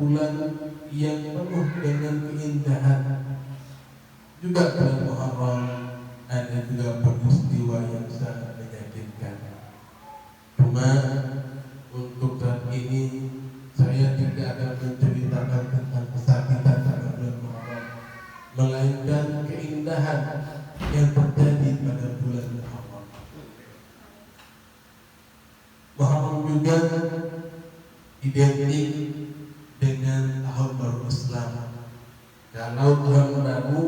bulan yang penuh dengan keindahan. Juga bulan Muharram ada juga peristiwa yang sangat menyakitkan. Cuma untuk saat ini saya tidak akan menceritakan tentang kesakitan pada bulan Muharram, melainkan keindahan yang terjadi pada bulan Muharram. Muharram juga identik dengan tahun baru Islam. Kalau tahun baru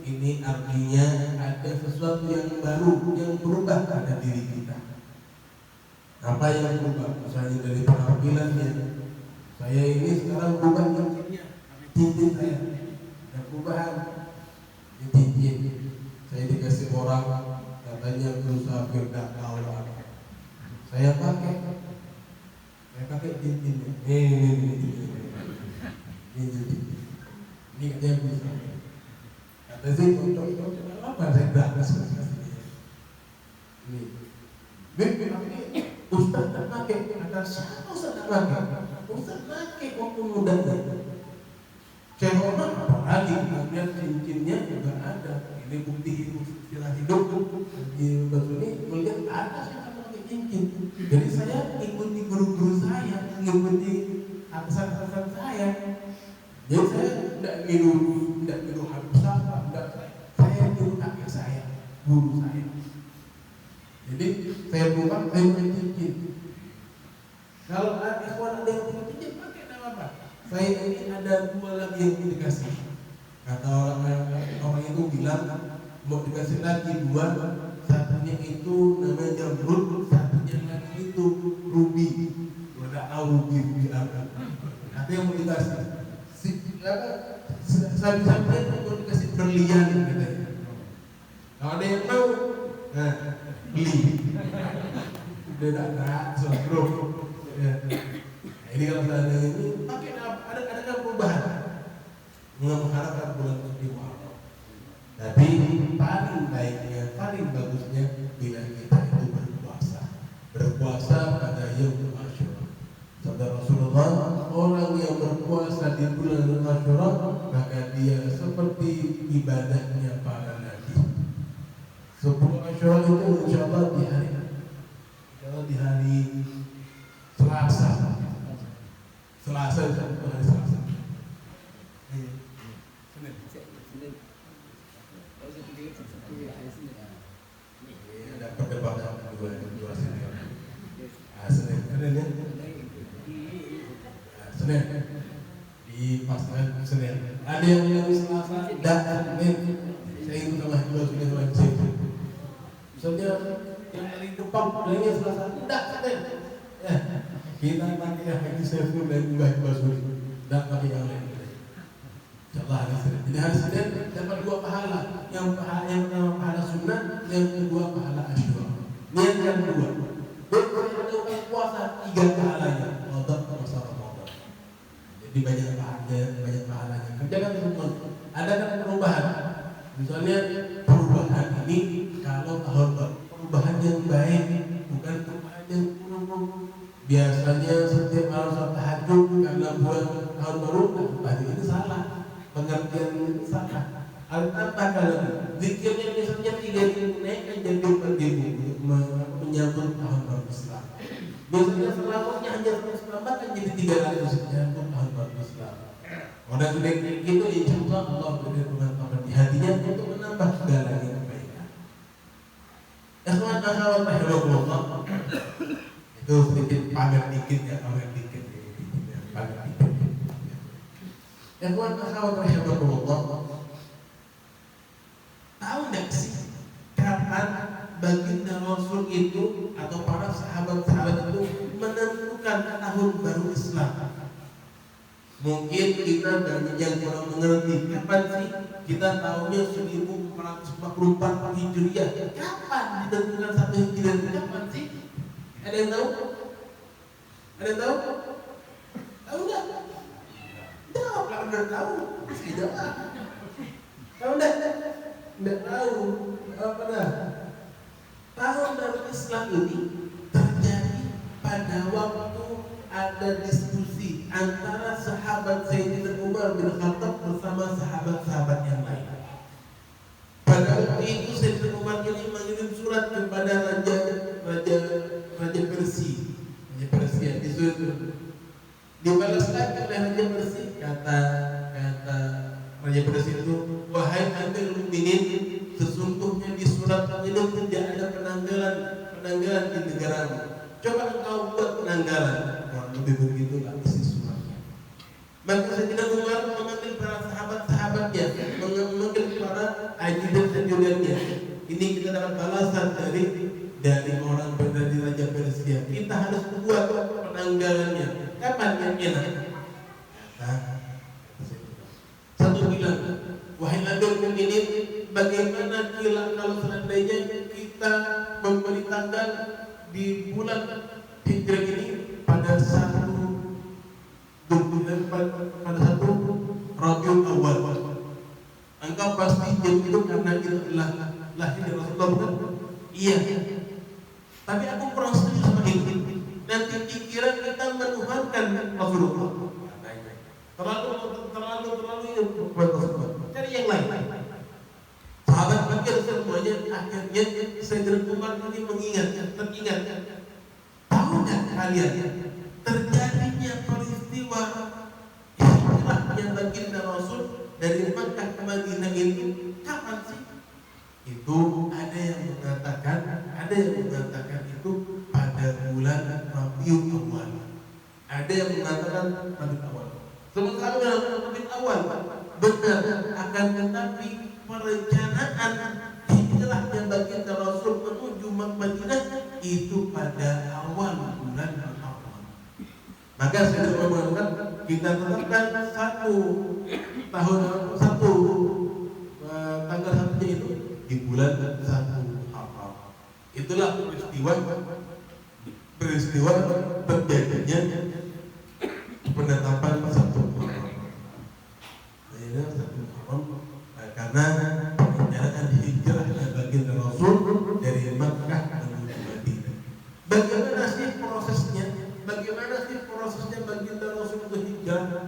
ini artinya ada sesuatu yang baru yang berubah pada diri kita. Apa yang berubah? Misalnya dari penampilannya, saya ini sekarang berubah cincin saya, ada perubahan di cincin. Saya dikasih orang katanya berusaha berdakwah, saya pakai cincinnya. Ini katanya bisa. Kata saya cocok apa saya gratis ini. Ini Ustaz tak pakai. Kata siapa Ustaz tak pakai? Ustaz pakai waktu mudanya. Saya hormat apalagi kemudian cincinnya juga ada. Ini bukti istilah hidup. Di batu ini melihat ada yang pakai cincin. Jadi saya ikuti guru-guru saya, ikuti atasan-atasan saya. Jadi saya tidak niru Habib Syafa, saya niru kakek saya, guru saya. Jadi saya berubah, saya pakai cincin. Kalau ikhwan ada yang punya cincin, pakai nama apa? Saya ini ada 2 lagi yang dikasih. Kata orang itu bilang mau dikasih lagi 2, satunya itu namanya jamrud, satunya lagi itu ruby. Tidak tahu ruby apa. Ada yang mau dikasih. Sampai-sampai mau dikasih berlian katanya. Kalau ada yang mau, beli. Udah tak sosro. Ini kalau ada ini pakai ada perubahan. Mengharapkan bulan suci Muharram. Tapi paling baiknya, paling bagusnya bila kita itu berpuasa pada Yaumul Asyura. Sabda Rasulullah, orang yang berpuasa di bulan Asyura maka dia seperti ibadahnya para nabi. 10 Asyura itu insyaallah di hari Selasa. Selasa. Ada perdebatan dua Senin di pasangan Senin. Ada yang bilang Selasa dan Senin. Saya ikut sama dua Senin wajib. Misalnya yang dari depan bilangnya Selasa, tidak Senin. Kita pakai yang Haji Saiful dan Mbah Basuri, tidak pakai yang lain. Insyaallah hari Senin. Jadi hari Senin dapat 2 pahala. Yang pertama pahala sunnah, yang kedua pahala Asyura. Niatkan 2. Untuk puasa 3 pahalanya. Ramadan puasa Ramadan. Jadi banyak pahalanya. Kerjakan semua. Ada kan perubahan. Misalnya perubahan ini kalau tahun baru, perubahan yang baik, bukan perubahan yang buruk. Biasanya setiap malam sholat tahajud karena buat tahun baru, tadi ini salah. Pengertian ini salah. Apa kalau zikirnya misalnya 3.000 naik jadi 4.000 menyambut tahun baru Islam. Biasanya selawatnya hanya 100 kan jadi 300 menyambut tahun baru Islam. Orang sudah kayak gitu, insyaallah Allah beri pengetahuan di hatinya untuk menambah segala kebaikan. Ikhwan akhwat rahimakumullah. Itu sedikit pamer dikit ya. Ikhwan akhwat rahimakumullah. Tahu enggak sih kapan baginda Rasul itu atau para sahabat-sahabat itu menentukan tahun baru Islam? Mungkin kita banyak yang kurang mengerti. Kapan sih kita tahunya 1444 Hijriah? Kapan ditentukan 1 Hijriah? Kapan sih? Ada yang tahu? Ada yang tahu? Tahu nggak? Jawab lah, udah tahu. Tidak. Tahu nggak? Nggak tahu. Apa dah? Tahun baru Islam ini terjadi pada waktu ada diskusi antara sahabat bin Khattab bersama sahabat-sahabat yang lain. Pada waktu itu Sayyidina Umar ini mengirim surat kepada Raja Persia di surat dibalas lagi oleh Raja Persia. Kata Raja Persia itu, wahai Amirul Mukminin, sesungguhnya di surat ini tidak ada penanggalan di negaramu. Coba engkau buat penanggalan. Lebih begitulah isi suratnya. Maka Sayyidina Umar memanggil para sahabat-sahabatnya, memanggil para ajudan-ajudannya. Ini kita dapat balasan dari orang dari Raja Persia. Kita harus buat penanggalannya. Kapan yang enak? Satu bilang, wahai Amirul Mukminin, bagaimana kalau seandainya kita memberi tanggal di bulan Hijrah ini pada satu Rabiul Awal. Engkau pasti itu karena itu adalah lahir Rasulullah, bukan? Iya. Tapi aku kurang setuju sama ini. Nanti dikira kita menuhankan Rasulullah. Terlalu cari yang lain. Sahabat Bakar semuanya akhirnya Sayyidina Umar ini teringat. Tahu nggak kalian terjadinya peristiwa hijrahnya baginda Rasul dari Makkah ke Madinah itu kapan sih? Itu ada yang mengatakan itu pada bulan Rabiul Awal. Ada yang mengatakan Rabiul Awal. Sementara Rabiul Awal benar, akan tetapi perencanaan hijrahnya baginda Rasul menuju Madinah itu pada awal bulan Awal. Maka saya mengatakan kita tetapkan tanggal satunya itu di bulan 1 Awal. Itulah peristiwa terjadinya penetapan 1 Awal. Ini 1 Awal karena perencanaan hijrahnya baginda Rasul dari Makkah menuju Madinah. Bagaimana sih prosesnya baginda Rasul itu hijrah?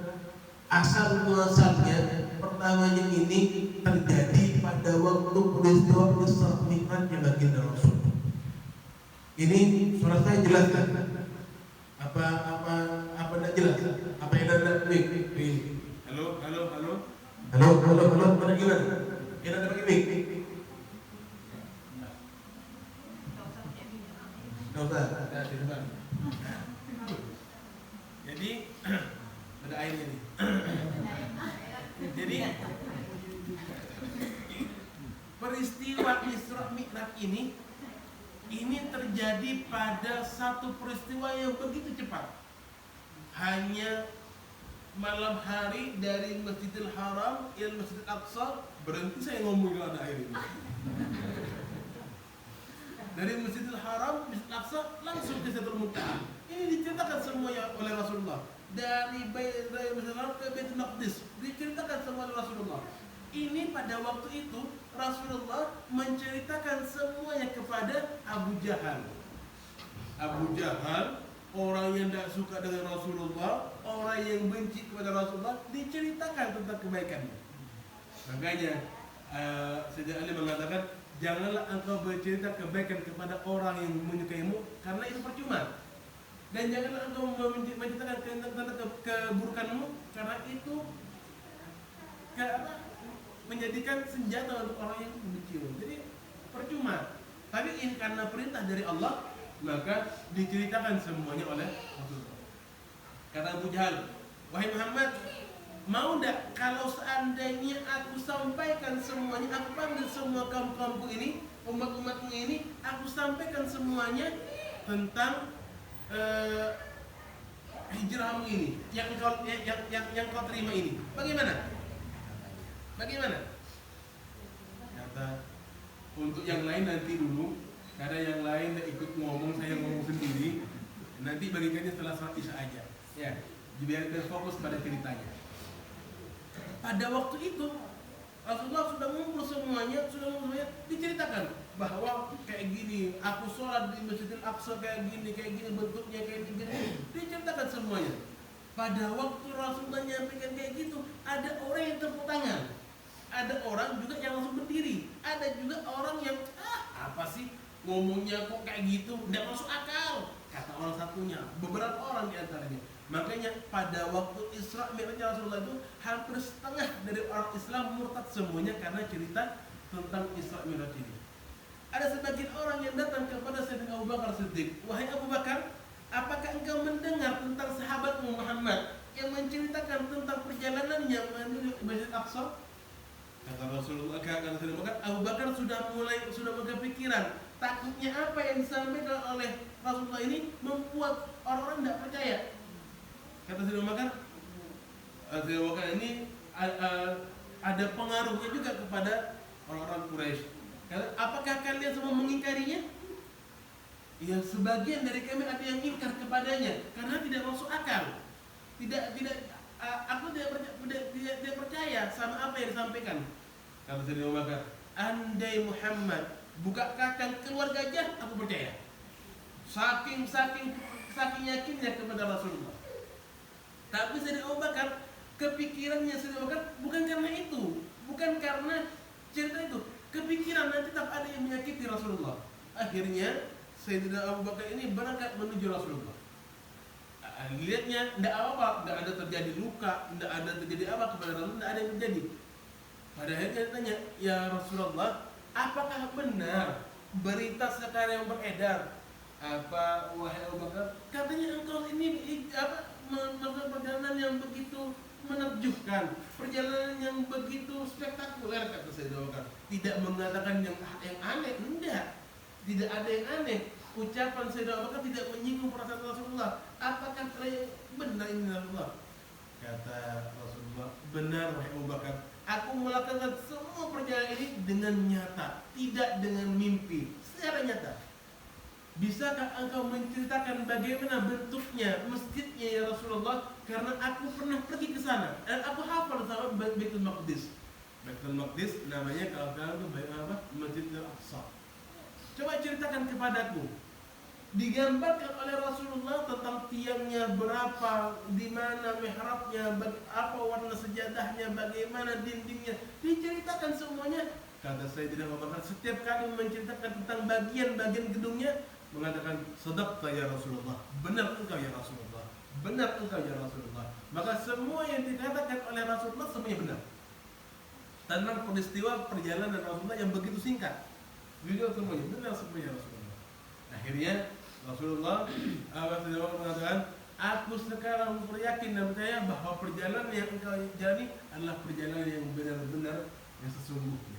Asal muasalnya pertamanya ini terjadi pada waktu peristiwa Isra Mi'rajnya baginda Rasul. Ini suara saya jelas kan? Apa tidak jelas? Apa yang ada di Halo. Mana gimana? Yang ada pakai mic? Enggak usah. Jadi ada airnya nih. Jadi peristiwa Isra Mi'raj ini terjadi pada satu peristiwa yang begitu cepat. Hanya malam hari dari Masjidil Haram ke Masjidil Aqsa, berhenti saya ngomong kalau ada air ini. Dari Masjidil Haram, Masjidil Aqsa langsung ke Sidratul Muntaha. Ini diceritakan semuanya oleh Rasulullah. Dari Masjidil Haram ke Baitul Maqdis diceritakan semua oleh Rasulullah. Ini pada waktu itu Rasulullah menceritakan semuanya kepada Abu Jahal. Orang yang tidak suka dengan Rasulullah, orang yang benci kepada Rasulullah, diceritakan tentang kebaikannya. Makanya Sayyidina Ali mengatakan, janganlah engkau bercerita kebaikan kepada orang yang menyukaimu, karena itu percuma. Dan janganlah engkau menceritakan tentang keburukanmu, karena itu menjadikan senjata untuk orang yang membencimu. Jadi percuma. Tapi ini karena perintah dari Allah, maka diceritakan semuanya oleh Rasulullah. Kata Abu Jahal, wahai Muhammad, mau tidak kalau seandainya aku sampaikan semuanya, aku panggil semua kaum-kaumku ini, umat-umatmu ini, aku sampaikan semuanya tentang hijrahmu ini, yang kau terima ini. Bagaimana? Kata, untuk yang lain nanti dulu. Karena yang lain ikut ngomong, saya ngomong sendiri. Nanti bagikannya setelah sholat Isya aja. Ya, biar fokus pada ceritanya. Pada waktu itu Rasulullah sudah ngumpul semuanya, diceritakan bahwa kayak gini, aku sholat di Masjidil Aqsa kayak gini bentuknya kayak gini. Diceritakan semuanya. Pada waktu Rasulullah nyampaikan kayak gitu, ada ada orang juga yang langsung berdiri, ada juga orang yang apa sih ngomongnya kok kayak gitu, nggak masuk akal, kata orang satunya, beberapa orang di antaranya. Makanya pada waktu Isra Mi'raj Rasulullah itu hampir setengah dari orang Islam murtad semuanya karena cerita tentang Isra Mi'raj ini. Ada sebagian orang yang datang kepada Sayyidina Abu Bakar Siddiq, wahai Abu Bakar, apakah engkau mendengar tentang sahabatmu Muhammad yang menceritakan tentang perjalanannya menuju Masjid Aqsa? Kata Rasulullah, kata Abu Bakar sudah berkepikiran, takutnya apa yang disampaikan oleh Rasulullah ini membuat orang-orang tidak percaya. Kata Sayyidina Abu Bakar ini ada pengaruhnya juga kepada orang-orang Quraisy. Kata, apakah kalian semua mengingkarinya? Ya, sebagian dari kami ada yang ingkar kepadanya karena tidak masuk akal. Aku tidak percaya sama apa yang disampaikan. Kata Sayyidina Abu Bakar, andai Muhammad buka kacang keluar gajah, aku percaya. Saking yakinnya kepada Rasulullah. Tapi Sayyidina Abu Bakar, kepikirannya Sayyidina Abu Bakar bukan karena itu, bukan karena cerita itu. Kepikiran nanti tak ada yang menyakiti Rasulullah. Akhirnya Sayyidina Abu Bakar ini berangkat menuju Rasulullah. Lihatnya tidak apa-apa, tidak ada terjadi luka, tidak ada terjadi apa kepada Rasulullah, tidak ada yang terjadi. Pada akhirnya dia tanya, ya Rasulullah, apakah benar berita sekarang yang beredar? Apa wahai Abu Bakar? Katanya engkau ini melakukan perjalanan yang begitu menakjubkan, perjalanan yang begitu spektakuler, kata Sayyidina Abu Bakar. Tidak mengatakan yang aneh, enggak. Tidak ada yang aneh. Ucapan Sayyidina Abu Bakar tidak menyinggung perasaan Rasulullah. Apakah benar ini Rasulullah? Kata Rasulullah, benar wahai Abu Bakar. Aku melakukan semua perjalanan ini dengan nyata, tidak dengan mimpi, secara nyata. Bisakah engkau menceritakan bagaimana bentuknya masjidnya ya Rasulullah? Karena aku pernah pergi ke sana dan aku hafal sama Baitul Maqdis. Baitul Maqdis namanya kalau itu Masjidil Aqsa. Coba ceritakan kepadaku. Digambarkan oleh Rasulullah tentang tiangnya berapa, di mana mihrabnya, apa warna sejadahnya, bagaimana dindingnya, diceritakan semuanya. Kata Sayyidina Abu Bakar, setiap kali menceritakan tentang bagian-bagian gedungnya, mengatakan sadaqta ya Rasulullah, benar engkau ya Rasulullah, benar engkau ya Rasulullah. Maka semua yang dikatakan oleh Rasulullah semuanya benar. Tentang peristiwa perjalanan Rasulullah yang begitu singkat, beliau semuanya benar semuanya Rasulullah. Akhirnya Rasulullah mengatakan, aku sekarang beryakin dan percaya bahwa perjalanan yang engkau jalani adalah perjalanan yang benar-benar yang sesungguhnya.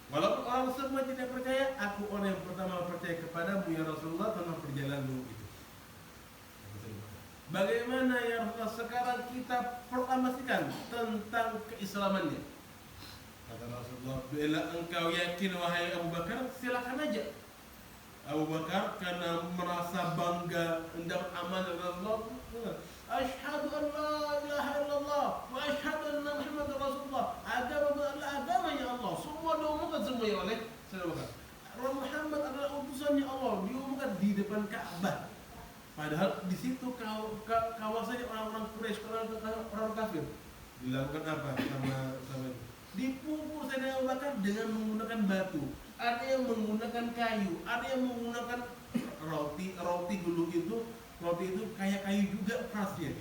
Walaupun orang semua tidak percaya, aku orang yang pertama percaya kepadamu ya Rasulullah tentang perjalananmu itu. Bagaimana ya Rasulullah sekarang kita proklamasikan tentang keislamannya? Kata Rasulullah, bila engkau yakin wahai Abu Bakar, silakan aja. Abu Bakar karena merasa bangga mendapat amanah dari Rasulullah, asyhadu an la ilaha illallah wa asyhadu anna Muhammadar Rasulullah. Agama adalah agamanya Allah. Semua diumumkan semuanya oleh Sayyidina Abu Bakar. Muhammad adalah utusannya Allah, diumumkan di depan Ka'bah. Padahal di situ kawasannya orang-orang Quraisy, orang kafir. Dilakukan apa sama itu? Dipukul Sayyidina Abu Bakar dengan menggunakan batu. Ada yang menggunakan kayu, ada yang menggunakan roti dulu itu, roti itu kayak kayu juga kerasnya.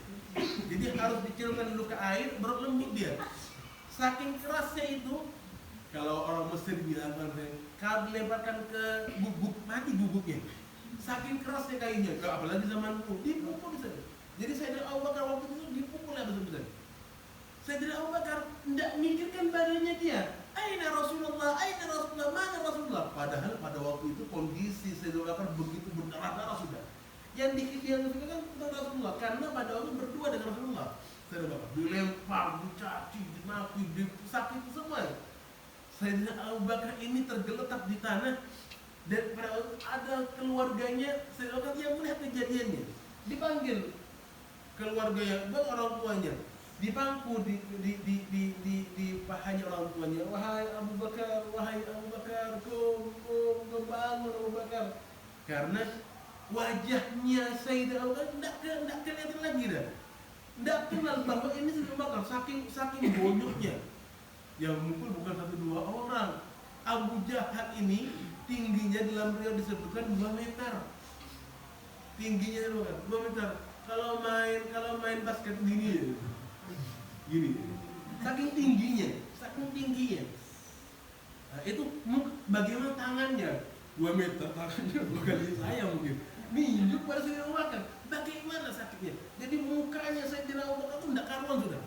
Jadi harus dicelupkan dulu ke air, baru lembut dia. Saking kerasnya itu, kalau orang Mesir bilang kalau dilemparkan ke bubuk, mati bubuknya. Saking kerasnya kayunya, apalagi zaman dulu, dipukul di sana. Jadi Sayyidina Abu Bakar waktu itu dipukul ya besar-besar. Sayyidina Abu Bakar tidak mikirkan badannya dia. Aina Rasulullah, mana Rasulullah? Padahal pada waktu itu kondisi Sayyidina Abu Bakar begitu berdarah-darah sudah. Yang dikatakan tentang Rasulullah karena pada waktu berdua dengan Rasulullah. Sayyidina Abu Bakar dilempar, dicaci, dimaki, disakiti semua. Sayyidina Abu Bakar ini tergeletak di tanah dan pada waktu ada keluarganya Sayyidina Abu Bakar yang melihat kejadiannya. Dipanggil keluarganya, orang tuanya. Dipangku di pahanya orang tuanya, wahai Abu Bakar, kum bangun Abu Bakar. Karena wajahnya Sayyidina Abu Bakar tidak kelihatan lagi dah, tidak kenal bahwa ini Sayyidina Abu Bakar, saking bonyoknya. Yang mukul bukan 1-2 orang. Abu Jahal ini tingginya dalam riwayat disebutkan 2 meter. Tingginya 2 meter. Kalau main basket gini ya. Gini. Saking tingginya. Nah, itu bagaimana tangannya? 2 meter tangannya 2 kali saya mungkin. Ninjuk pada Sayyidina Abu Bakar. Bagaimana sakitnya? Jadi mukanya Sayyidina Abu Bakar itu tidak karuan sudah.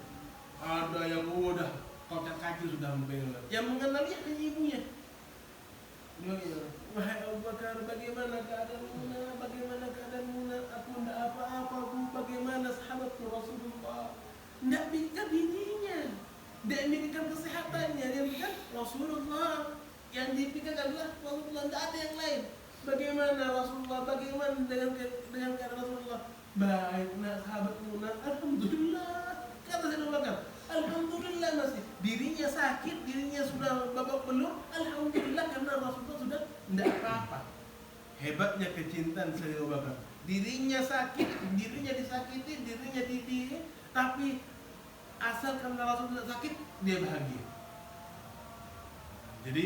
Ada yang udah kocat kaki sudah membela. Yang mengenalnya hanya ibunya. Wahai Abu Bakar, bagaimana keadaanmu? Bagaimana keadaanmu? Aku tidak apa-apa, Bu. Bagaimana sahabatku Rasulullah? Tidak pikir dirinya. Tidak memikirkan kesehatannya. Dia pikir Rasulullah. Yang dipikirkan adalah Rasulullah, tidak ada yang lain. Bagaimana Rasulullah? Bagaimana dengan keadaan Rasulullah? Baik, nak sahabatmu, nak. Alhamdulillah. Kata Sayyidina Abu Bakar, alhamdulillah masih. Dirinya sakit, dirinya sudah babak belur. Alhamdulillah karena Rasulullah sudah tidak apa-apa. Hebatnya kecintaan Sayyidina Abu Bakar. Dirinya sakit, dirinya disakiti, dirinya ditihi, tapi asal karena Rasulullah sakit, dia bahagia. Jadi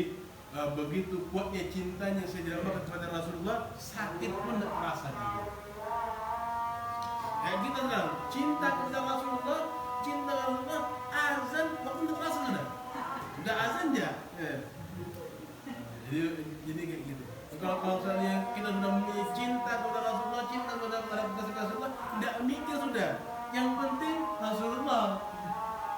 begitu kuatnya cintanya Sayyidina Abu Bakar kepada Rasulullah, sakit pun tidak terasa dia. Kayak kita bilang, cinta kepada Rasulullah, azan waktu tidak terasa sudah azan ya. Jadi kayak gitu. Kalau misalnya kita sudah memiliki cinta kepada Rasulullah, cinta kepada Rasulullah, tidak mikir sudah. Yang penting Rasulullah.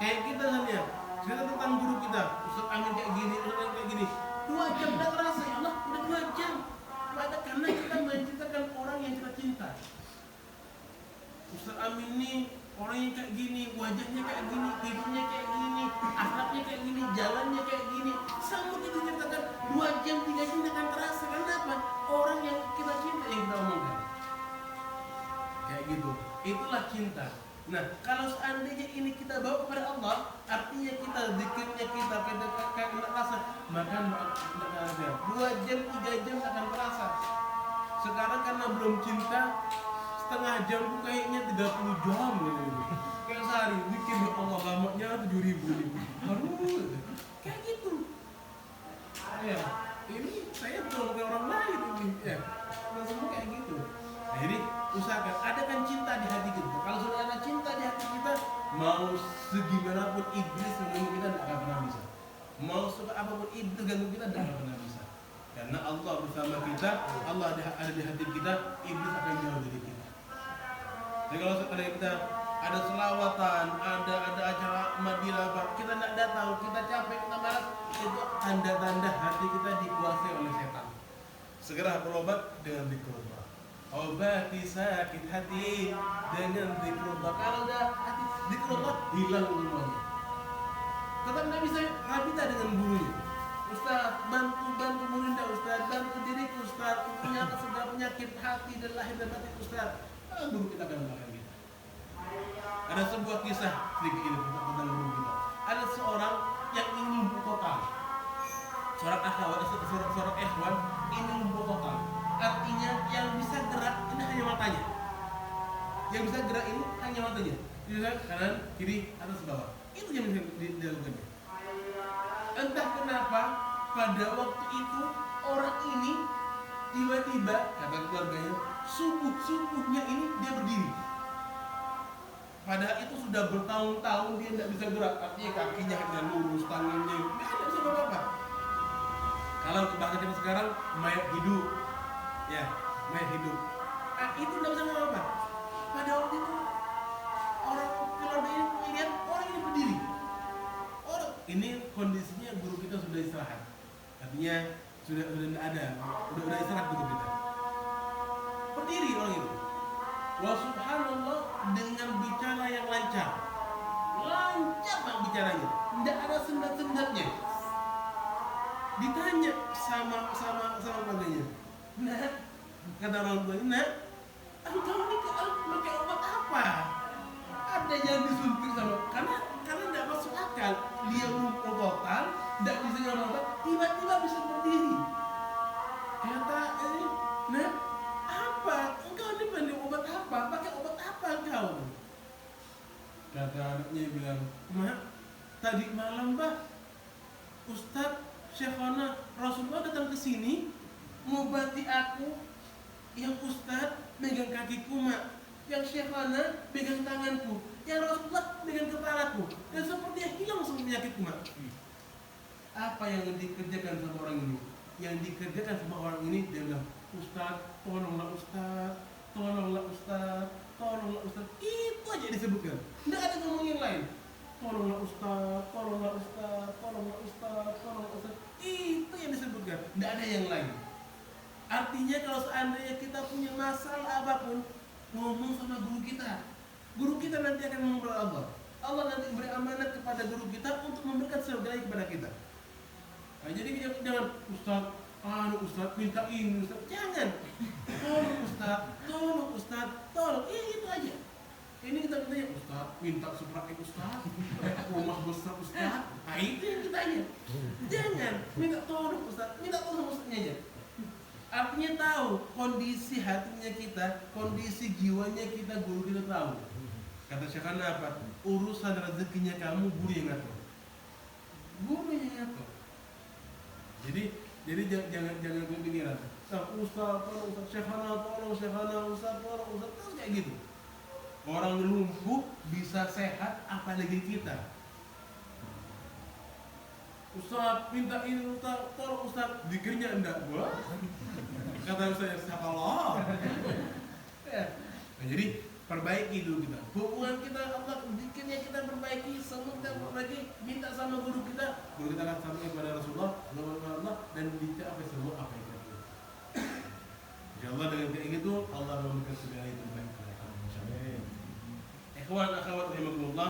Kayak kita misalnya cerita tentang guru kita, Ustaz Amin kayak gini, Ustaz Amin kayak gini. 2 jam tidak terasa, ya Allah, udah 2 jam. Karena kita mencintakan orang yang kita cinta. Ustaz Amin ini orang yang kayak gini, wajahnya kayak gini, hidungnya kayak gini, akhlaknya kayak gini, jalannya kayak gini. Sama kita ceritakan 2 jam, 3 jam tidak akan terasa. Karena apa? Orang yang kita cinta yang kita omongkan. Kayak gitu. Itulah cinta. Nah, kalau seandainya ini kita bawa kepada Allah, artinya kita zikirnya kita kayak terasa, maka tidak ada. 2 jam, 3 jam akan terasa. Sekarang karena belum cinta, setengah jam tuh kayaknya 30 jam gitu. Kayak sehari zikir ya Allah lamanya 7.000 nih. Aduh, kayak gitu. Ya, ini saya belum kayak orang lain ini. Ya, semua kayak gitu. Nah, jadi usahakan adakan cinta di hati kita. Kalau sudah ada cinta di hati kita, mau segimanapun iblis mengganggu kita tidak akan pernah bisa. Mau suka apapun iblis ganggu kita tidak akan pernah bisa. Karena Allah bersama kita, Allah ada di hati kita, iblis akan jauh dari kita. Jadi kalau sekali kita ada selawatan, ada acara Madilah, kita tidak datang, kita capek, kita malas, itu tanda-tanda hati kita dikuasai oleh setan. Segera berobat dengan zikrullah. Obati sakit hati dengan zikrullah. Kalau udah hati zikrullah, hilang semuanya. Tetap tidak bisa habita dengan gurunya. Ustaz, bantu murinda Ustaz, bantu diriku Ustaz, punya segala penyakit hati dan lahir dan batin Ustaz. Guru kita akan melakukan kita. Ada sebuah kisah sedikit ini tentang guru kita. Ada seorang yang ingin lumpuh total. Seorang ikhwan ingin lumpuh total. Artinya yang bisa gerak ini hanya matanya. Yang bisa gerak ini hanya matanya. Bisa kanan, kiri, atas, bawah. Itu yang bisa dilakukannya. Entah kenapa pada waktu itu orang ini tiba-tiba kata keluarganya subuhnya ini dia berdiri. Padahal itu sudah bertahun-tahun dia tidak bisa gerak. Artinya kakinya hanya lurus, tangannya tidak bisa apa-apa. Kalau bahasa kita sekarang mayat hidup, ya mayat hidup. Itu tidak bisa apa-apa. Pada waktu itu orang keluarga ini melihat orang ini berdiri. Orang ini kondisinya guru kita sudah istirahat. Artinya sudah tidak ada, sudah istirahat guru kita. Berdiri orang itu. Wa subhanallah dengan bicara yang lancar banget bicaranya, tidak ada sendat-sendatnya. Ditanya sama keluarganya, nah kata orang tuanya, nah engkau ini pakai obat apa? Ada yang disuntik sama karena tidak masuk akal. Dia lumpuh total, tidak bisa ngapa-ngapa, tiba-tiba bisa berdiri. Kata nah apa? Engkau ini pakai obat apa? Pakai obat apa engkau? Kata anaknya bilang, mak, tadi malam bah Ustaz, Syekhana, Rasulullah datang ke sini ngobati aku, yang Ustaz megang kakiku mak, yang Syekhana megang tanganku, yang Rasulullah megang kepalaku, dan sepertinya hilang semua penyakitku mak. Apa yang dikerjakan sama orang ini? Yang dikerjakan sama orang ini, dia bilang, Ustaz, tolonglah Ustaz, tolonglah Ustaz, tolonglah Ustaz. Itu aja disebutkan, tidak ada ngomong yang lain. Tolonglah Ustaz, tolonglah Ustaz, tolonglah Ustaz, tolonglah Ustaz. Itu yang disebutkan, tidak ada yang lain. Artinya kalau seandainya kita punya masalah apapun, ngomong sama guru kita. Guru kita nanti akan ngomong kepada Allah. Allah nanti beri amanat kepada guru kita untuk memberikan segalanya kepada kita. Nah, jadi jangan Ustaz minta ini Ustaz. Jangan. Tolong Ustaz, tolong Ustaz, tolong. Itu aja. Ini kita minta Ustaz, minta suprak Ustaz, rumah besar Ustaz. Nah, itu yang kita aja. Jangan minta tolong Ustaz, minta tolong Ustaznya aja. Artinya tahu kondisi hatinya kita, kondisi jiwanya kita, guru kita tahu. Kata Syekhana apa? Urusan rezekinya kamu guru yang ngatur. Guru yang ngatur. Jadi jangan kepikiran. Ustaz, tolong Ustaz, Syekhana, tolong Syekhana, Ustaz, tolong Ustaz, terus kayak gitu. Orang lumpuh bisa sehat, apalagi kita. Ustaz, minta ini Ustaz, tolong Ustaz, dikirnya enggak. Wah. Kata Ustaz, siapa Allah? Ya. Nah, jadi perbaiki dulu kita. Hubungan kita Allah, dikirnya kita perbaiki, semua kita perbaiki, minta sama guru kita akan sampai kepada Rasulullah, Allah, dan minta apa semua apa yang kita pilih. Insyaallah dengan kayak gitu Allah memberikan segala yang terbaik kepada kamu. Ikhwan akhwat rahimakumullah.